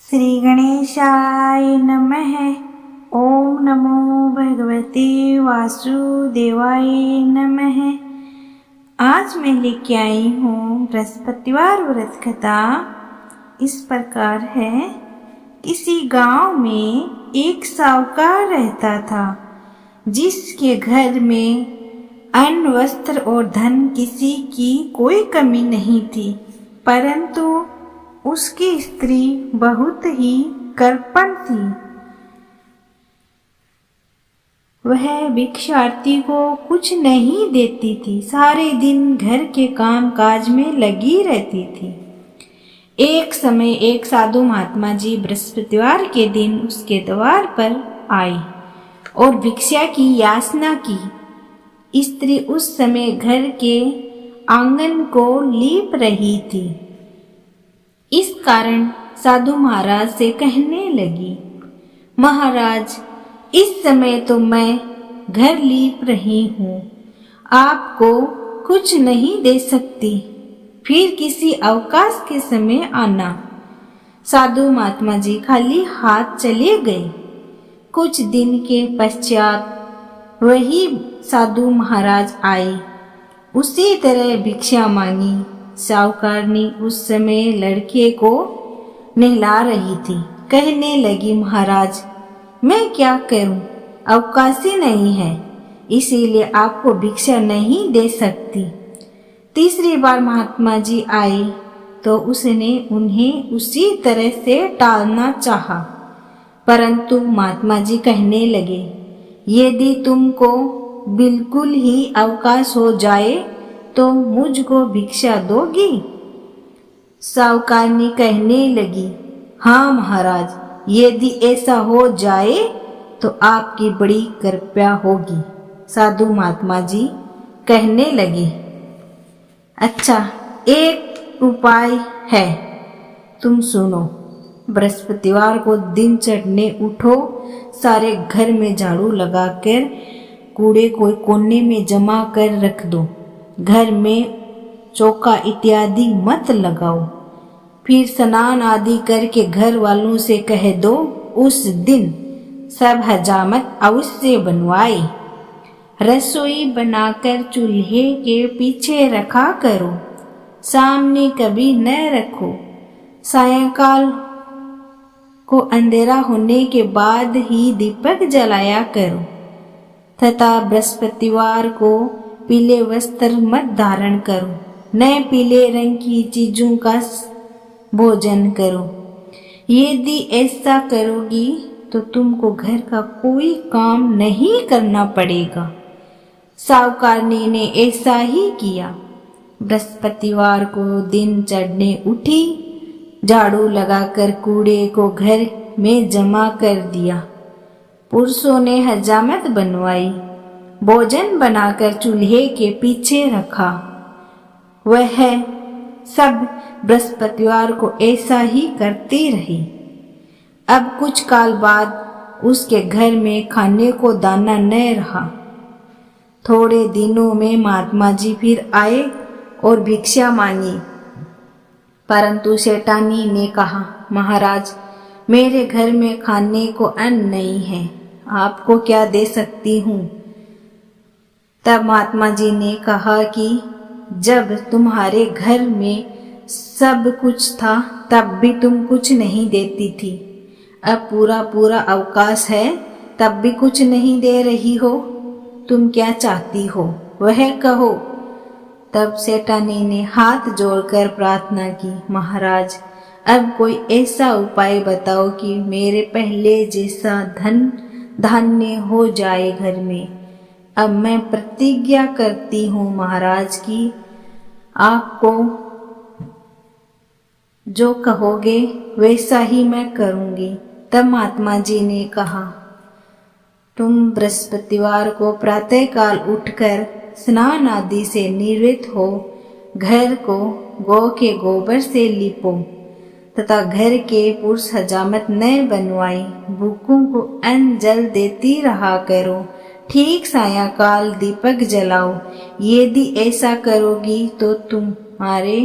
श्री गणेशाय नमः। ओम नमो भगवते वासुदेवाय नमः। आज मैं लेके आई हूँ बृहस्पतिवार व्रत कथा। इस प्रकार है, किसी गांव में एक साहूकार रहता था, जिसके घर में अन्न, वस्त्र और धन किसी की कोई कमी नहीं थी। परंतु उसकी स्त्री बहुत ही कृपण थी। वह भिक्षार्थी को कुछ नहीं देती थी, सारे दिन घर के काम काज में लगी रहती थी। एक समय एक साधु महात्मा जी बृहस्पतिवार के दिन उसके द्वार पर आई और भिक्षा की याचना की। स्त्री उस समय घर के आंगन को लीप रही थी। इस कारण साधु महाराज से कहने लगी, महाराज, इस समय तो मैं घर लीप रही हूँ, आपको कुछ नहीं दे सकती, फिर किसी अवकाश के समय आना। साधु महात्मा जी खाली हाथ चले गए। कुछ दिन के पश्चात वही साधु महाराज आए, उसी तरह भिक्षा मांगी। साहूकारनी उस समय लड़के को नहला रही थी। कहने लगी, महाराज, मैं क्या करूं, अवकाश ही नहीं है, इसीलिए आपको भिक्षा नहीं दे सकती। तीसरी बार महात्मा जी आए तो उसने उन्हें उसी तरह से टालना चाहा, परंतु महात्मा जी कहने लगे, यदि तुमको बिल्कुल ही अवकाश हो जाए तो मुझको भिक्षा दोगी? साहूकारनी कहने लगी, हाँ महाराज, यदि ऐसा हो जाए तो आपकी बड़ी कृपा होगी। साधु महात्मा जी कहने लगे, अच्छा, एक उपाय है, तुम सुनो। बृहस्पतिवार को दिन चढ़ने उठो, सारे घर में झाड़ू लगाकर कूड़े को कोने में जमा कर रख दो। घर में चौका इत्यादि मत लगाओ। फिर स्नान आदि करके घर वालों से कह दो, उस दिन सब हजामत अवश्य बनवाए। रसोई बनाकर चूल्हे के पीछे रखा करो, सामने कभी न रखो। सायंकाल को अंधेरा होने के बाद ही दीपक जलाया करो तथा बृहस्पतिवार को पीले वस्त्र मत धारण करो, न पीले रंग की चीजों का भोजन करो। यदि ऐसा करोगी तो तुमको घर का कोई काम नहीं करना पड़ेगा। साहूकारनी ने ऐसा ही किया। बृहस्पतिवार को दिन चढ़ने उठी, झाड़ू लगाकर कूड़े को घर में जमा कर दिया। पुरुषों ने हजामत बनवाई, भोजन बनाकर चूल्हे के पीछे रखा। वह सब बृहस्पतिवार को ऐसा ही करती रही। अब कुछ काल बाद उसके घर में खाने को दाना न रहा। थोड़े दिनों में महात्मा जी फिर आए और भिक्षा मांगी, परंतु सेठानी ने कहा, महाराज, मेरे घर में खाने को अन्न नहीं है, आपको क्या दे सकती हूँ? तब महात्मा जी ने कहा कि जब तुम्हारे घर में सब कुछ था तब भी तुम कुछ नहीं देती थी, अब पूरा पूरा अवकाश है तब भी कुछ नहीं दे रही हो, तुम क्या चाहती हो वह कहो। तब सेठानी ने हाथ जोड़कर प्रार्थना की, महाराज, अब कोई ऐसा उपाय बताओ कि मेरे पहले जैसा धन धान्य हो जाए घर में। अब मैं प्रतिज्ञा करती हूँ महाराज कि आपको जो कहोगे वैसा ही मैं करूँगी। तब महात्मा जी ने कहा, तुम बृहस्पतिवार को प्रातःकाल उठकर स्नान आदि से निवृत्त हो, घर को गौ के गोबर से लीपो तथा घर के पुरुष हजामत न बनवाई, भूखों को अन्न जल देती रहा करो। ठीक सायंकाल दीपक जलाओ। यदि ऐसा करोगी तो तुम्हारे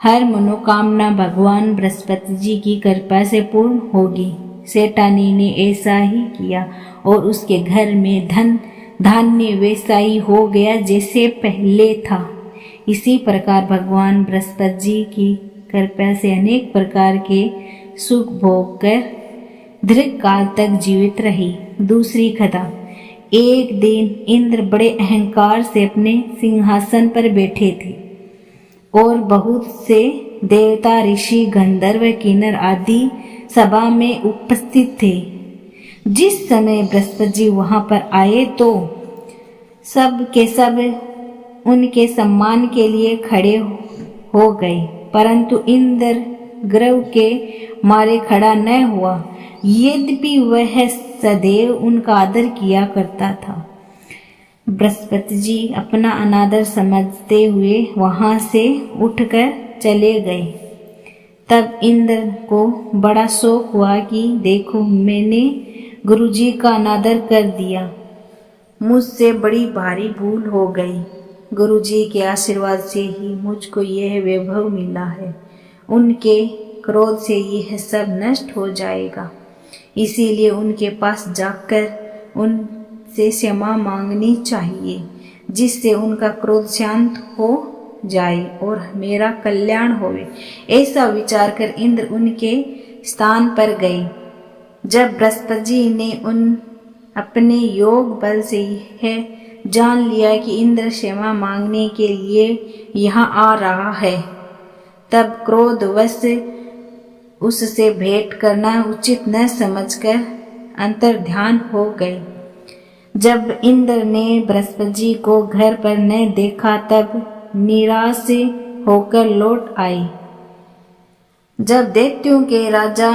हर मनोकामना भगवान बृहस्पति जी की कृपा से पूर्ण होगी। सेठानी ने ऐसा ही किया और उसके घर में धन धान्य वैसा ही हो गया जैसे पहले था। इसी प्रकार भगवान बृहस्पति जी की कृपा से अनेक प्रकार के सुख भोग कर दीर्घ काल तक जीवित रही। दूसरी कथा। एक दिन इंद्र बड़े अहंकार से अपने सिंहासन पर बैठे थे और बहुत से देवता ऋषि गंधर्व किन्नर आदि सभा में उपस्थित थे। जिस समय बृहस्पति जी वहां पर आए तो सब के सब उनके सम्मान के लिए खड़े हो गए, परंतु इंद्र गर्व के मारे खड़ा न हुआ, यद्यपि वह सदैव उनका आदर किया करता था। बृहस्पति जी अपना अनादर समझते हुए वहां से उठकर चले गए। तब इंद्र को बड़ा शौक हुआ कि देखो, मैंने गुरुजी का अनादर कर दिया, मुझसे बड़ी भारी भूल हो गई। गुरुजी के आशीर्वाद से ही मुझको यह वैभव मिला है, उनके क्रोध से यह सब नष्ट हो जाएगा। इसीलिए उनके पास जाकर उनसे क्षमा मांगनी चाहिए, जिससे उनका क्रोध शांत हो जाए और मेरा कल्याण होवे। ऐसा विचार कर इंद्र उनके स्थान पर गए। जब बृहस्पति जी ने अपने योग बल से यह जान लिया कि इंद्र क्षमा मांगने के लिए यहाँ आ रहा है, तब क्रोधवश उससे भेंट करना उचित न समझकर अंतर्ध्यान हो गए। जब इंद्र ने बृहस्पति जी को घर पर न देखा, तब निराश होकर लौट आए। जब दैत्यों के राजा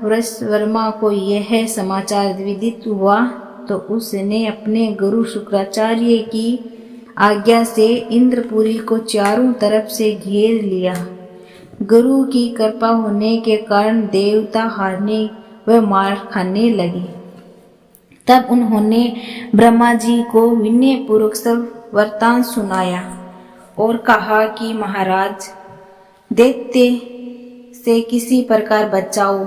वृषवर्मा को यह समाचार विदित हुआ तो उसने अपने गुरु शुक्राचार्य की आज्ञा से इंद्रपुरी को चारों तरफ से घेर लिया। गुरु की कृपा होने के कारण देवता हारने व मार खाने लगे। तब उन्होंने ब्रह्मा जी को विनय पूर्वक सब वृत्तांत सुनाया और कहा कि महाराज, दैत्य से किसी प्रकार बचाओ।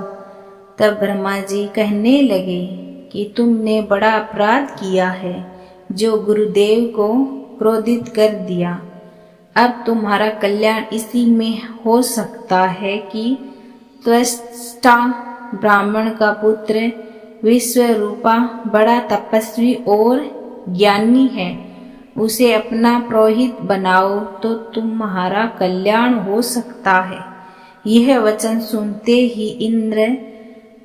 तब ब्रह्मा जी कहने लगे कि तुमने बड़ा अपराध किया है, जो गुरुदेव को क्रोधित कर दिया। अब तुम्हारा कल्याण इसी में हो सकता है कि त्वष्टा ब्राह्मण का पुत्र विश्वरूपा बड़ा तपस्वी और ज्ञानी है, उसे अपना पुरोहित बनाओ तो तुम्हारा कल्याण हो सकता है। यह वचन सुनते ही इंद्र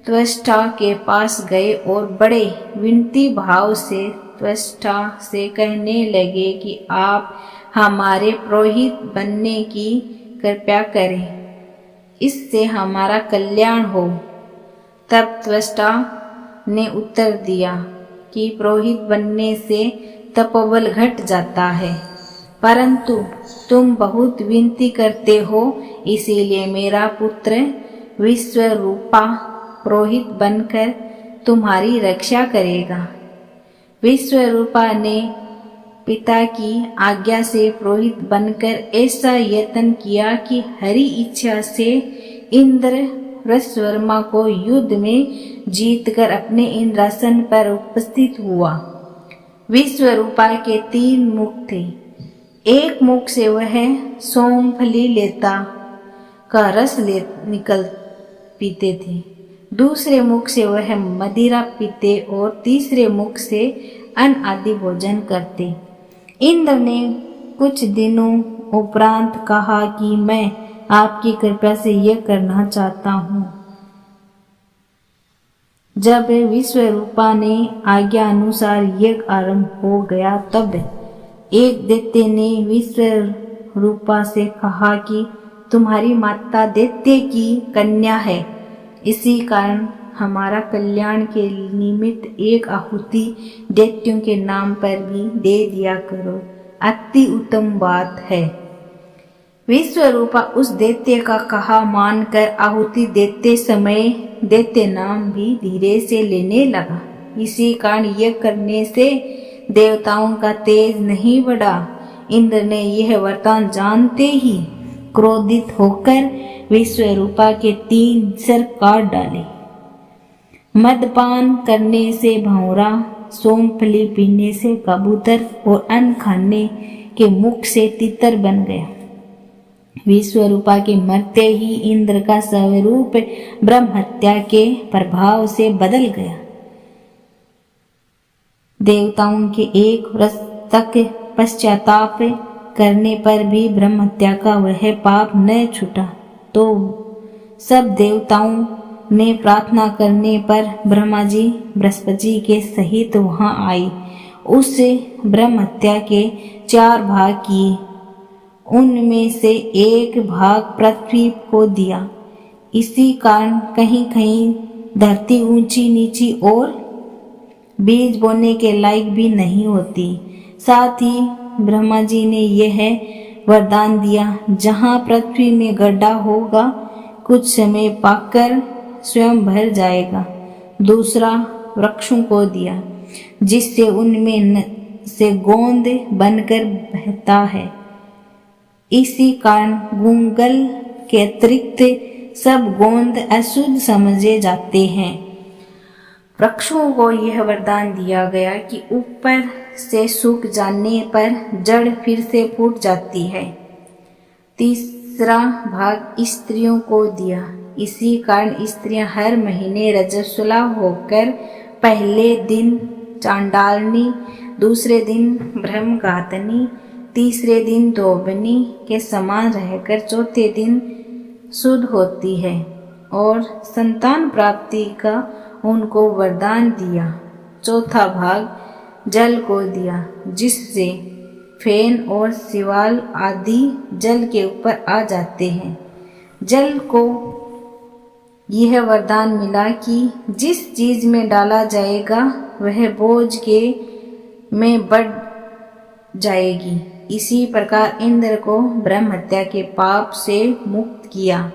त्वष्टा के पास गए और बड़े विनती भाव से त्वष्टा से कहने लगे कि आप हमारे पुरोहित बनने की कृपा करें, इससे हमारा कल्याण हो। तब त्वष्टा ने उत्तर दिया कि पुरोहित बनने से तपोबल घट जाता है, परंतु तुम बहुत विनती करते हो, इसीलिए मेरा पुत्र विश्वरूपा पुरोहित बनकर तुम्हारी रक्षा करेगा। विश्वरूपा ने पिता की आज्ञा से पुरोहित बनकर ऐसा यत्न किया कि हरि इच्छा से इंद्र वृषवर्मा को युद्ध में जीतकर अपने इंद्रासन पर उपस्थित हुआ। विश्वरूपा के 3 मुख थे। एक मुख से वह सोमफली लेता का रस निकल पीते थे, दूसरे मुख से वह मदिरा पीते और तीसरे मुख से अन्न आदि भोजन करते। इंद्र ने कुछ दिनों उपरांत कहा कि मैं आपकी कृपा से यह करना चाहता हूँ। जब विश्वरूपा ने आज्ञा अनुसार यज्ञ आरंभ हो गया, तब एक दैत्य ने विश्वरूपा से कहा कि तुम्हारी माता दैत्य की कन्या है, इसी कारण हमारा कल्याण के निमित्त एक आहुति दैत्यों के नाम पर भी दे दिया करो, अति उत्तम बात है। विश्वरूपा उस दैत्य का कहा मानकर आहुति देते समय दैत्य नाम भी धीरे से लेने लगा। इसी कारण यह करने से देवताओं का तेज नहीं बढ़ा। इंद्र ने यह वरदान जानते ही क्रोधित होकर विश्वरूपा के 3 सिर काट डाले। मदपान करने से भंवरा, सोमफली पीने से कबूतर और अन्न खाने के मुख से तितर बन गया। विश्वरूपा के मरते ही इंद्र का स्वरूप ब्रह्म हत्या के प्रभाव से बदल गया। देवताओं के 1 वर्ष तक पश्चाताप करने पर भी ब्रह्म हत्या का वह पाप न छूटा, तो सब देवताओं ने प्रार्थना करने पर ब्रह्मा जी बृहस्पति जी के सहित वहां आए। उस ब्रह्म हत्या के 4 भाग किए। उनमें से 1 भाग पृथ्वी को दिया। इसी कारण कहीं कहीं धरती ऊंची नीची और बीज बोने के लायक भी नहीं होती। साथ ही ब्रह्मा जी ने यह वरदान दिया, जहाँ पृथ्वी में गड्ढा होगा कुछ समय पाकर स्वयं भर जाएगा। दूसरा वृक्षों को दिया, जिससे उनमें से गोंद बनकर बहता है। इसी कारण गूंगल के अतिरिक्त सब गोंद अशुद्ध समझे जाते हैं। वृक्षों को यह वरदान दिया गया कि ऊपर से सूख जाने पर जड़ फिर से फूट जाती है। तीसरा भाग स्त्रियों को दिया। इसी कारण स्त्रियां हर महीने रजस्वला होकर पहले दिन चांडालनी, दूसरे दिन ब्रह्मघातनी, तीसरे दिन धोबनी के समान रहकर चौथे दिन शुद्ध होती है। और संतान प्राप्ति का उनको वरदान दिया। चौथा भाग जल को दिया, जिससे फेन और शिवाल आदि जल के ऊपर आ जाते हैं। जल को यह वरदान मिला कि जिस चीज में डाला जाएगा वह बोझ के में बढ़ जाएगी। इसी प्रकार इंद्र को ब्रह्म हत्या के पाप से मुक्त किया।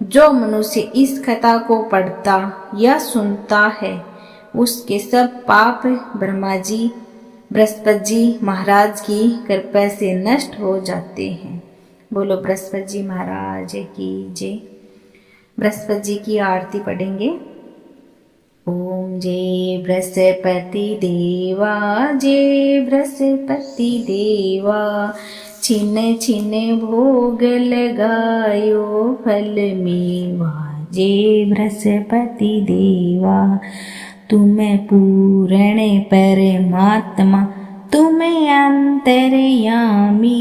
जो मनुष्य इस कथा को पढ़ता या सुनता है, उसके सब पाप ब्रह्मा जी बृहस्पति जी महाराज की कृपा से नष्ट हो जाते हैं। बोलो बृहस्पति जी महाराज की जय। बृहस्पति जी की आरती पढ़ेंगे। ओम जय बृहस्पति देवा, जय बृहस्पति देवा, छिन छिन भोग लगायो फल मेवा। जय बृहस्पति देवा, तुम पूर्ण परमात्मा, तुम अंतर्यामी,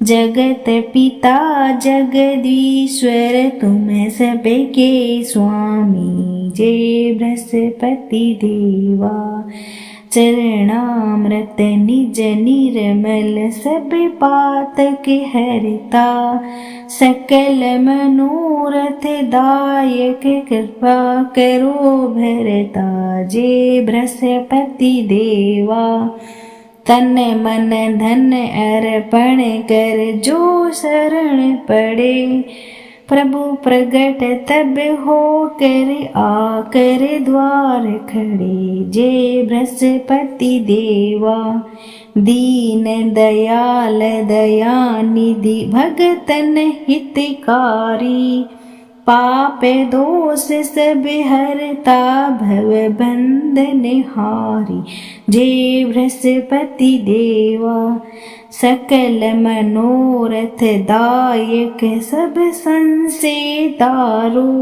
जगत पिता जगदीश्वर, तुम सबके स्वामी। जय बृहस्पति देवा, चरणामृत निज निर्मल, सब पातक हरता, सकल मनोरथ दायक, कृपा करो भरता। जय बृहस्पति देवा, तन मन धन अर्पण कर, जो शरण पड़े प्रभु प्रगट तब हो कर, आकर द्वार खड़े। जय बृहस्पति देवा, दीन दयाल दयानिधि, भगतन हितकारी, पाप दोष सब हरता, भव बंधन हारी। जय बृहस्पति देवा, सकल मनोरथ दायक, सब संशय तारो,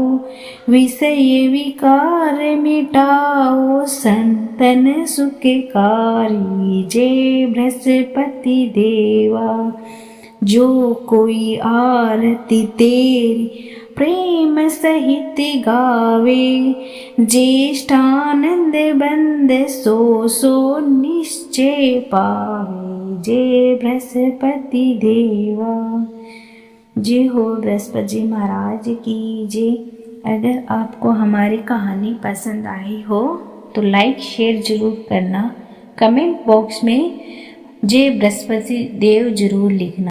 विषय विकार मिटाओ, संतन सुखकारी। जय बृहस्पति देवा, जो कोई आरती तेरी प्रेम सहित गावे, ज्येष्ठानंद बंद सो सो निश्चय पावे। जय बृहस्पति देवा। जय हो बृहस्पति जी महाराज की जय। अगर आपको हमारी कहानी पसंद आई हो तो लाइक शेयर जरूर करना। कमेंट बॉक्स में जय बृहस्पति देव जरूर लिखना।